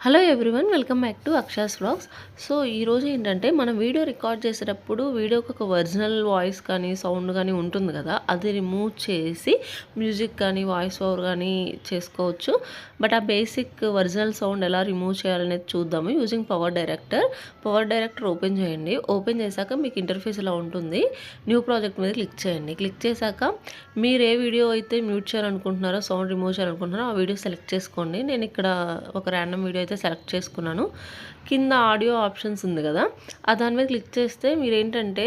Hello everyone, welcome back to Aksha's vlogs. So ఈరోజు ఏంటంటే మనం వీడియో రికార్డ్ చేసేటప్పుడు వీడియోకి ఒక ఒరిజినల్ వాయిస్ కానీ సౌండ్ కానీ ఉంటుంది కదా, అది రిమూవ్ చేసి మ్యూజిక్ కానీ వాయిస్ ఓవర్ కానీ చేసుకోవచ్చు. బట్ ఆ బేసిక్ ఒరిజినల్ సౌండ్ ఎలా రిమూవ్ చేయాలనేది చూద్దాము యూజింగ్ పవర్ డైరెక్టర్ ఓపెన్ చేయండి. ఓపెన్ చేశాక మీకు ఇంటర్ఫేస్ ఇలా ఉంటుంది. న్యూ ప్రాజెక్ట్ మీద క్లిక్ చేయండి. క్లిక్ చేశాక మీరు ఏ వీడియో అయితే మ్యూట్ చేయాలనుకుంటున్నారో, సౌండ్ రిమూవ్ చేయాలనుకుంటున్నారో ఆ వీడియో సెలెక్ట్ చేసుకోండి. నేను ఇక్కడ ఒక ర్యాండమ్ వీడియో అయితే సెలెక్ట్ చేసుకున్నాను. కింద ఆడియో ఆప్షన్స్ ఉంది కదా, దాని మీద క్లిక్ చేస్తే మీరు ఏంటంటే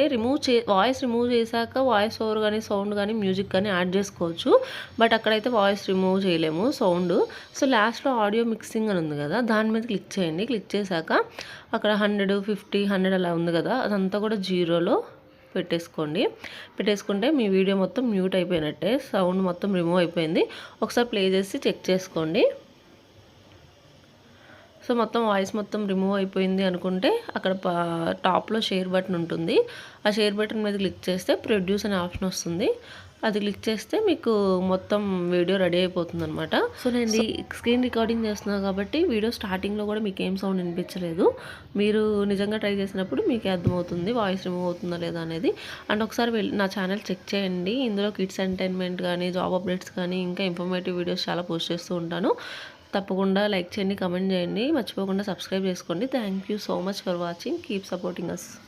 వాయిస్ రిమూవ్ చేశాక వాయిస్ ఓవర్ కానీ సౌండ్ కానీ మ్యూజిక్ కానీ యాడ్ చేసుకోవచ్చు. బట్ అక్కడైతే వాయిస్ రిమూవ్ చేయలేము, సౌండ్. సో లాస్ట్లో ఆడియో మిక్సింగ్ అని ఉంది కదా, దాని మీద క్లిక్ చేయండి. క్లిక్ చేశాక అక్కడ 100, 50, 100 అలా ఉంది కదా, అదంతా కూడా జీరోలో పెట్టేసుకుంటే మీ వీడియో మొత్తం మ్యూట్ అయిపోయినట్టే, సౌండ్ మొత్తం రిమూవ్ అయిపోయింది. ఒకసారి ప్లే చేసి చెక్ చేసుకోండి. సో మొత్తం వాయిస్ మొత్తం రిమూవ్ అయిపోయింది అనుకుంటే అక్కడ టాప్లో షేర్ బటన్ ఉంటుంది. ఆ షేర్ బటన్ మీద క్లిక్ చేస్తే ప్రొడ్యూస్ అనే ఆప్షన్ వస్తుంది. అది క్లిక్ చేస్తే మీకు మొత్తం వీడియో రెడీ అయిపోతుంది అనమాట. సో నేను స్క్రీన్ రికార్డింగ్ చేస్తున్నాను కాబట్టి వీడియో స్టార్టింగ్లో కూడా మీకు ఏం సౌండ్ వినిపించలేదు. మీరు నిజంగా ట్రై చేసినప్పుడు మీకే అర్థమవుతుంది వాయిస్ రిమూవ్ అవుతుందా లేదా అనేది. అండ్ ఒకసారి నా ఛానల్ చెక్ చేయండి. ఇందులో కిడ్స్ ఎంటర్టైన్మెంట్ కానీ, జాబ్ అప్డేట్స్ కానీ, ఇంకా ఇన్ఫర్మేటివ్ వీడియోస్ చాలా పోస్ట్ చేస్తూ ఉంటాను. తప్పకుండా లైక్ చేయండి, కమెంట్ చేయండి, మర్చిపోకుండా సబ్స్క్రైబ్ చేసుకోండి. Thank you so much for watching. Keep supporting us.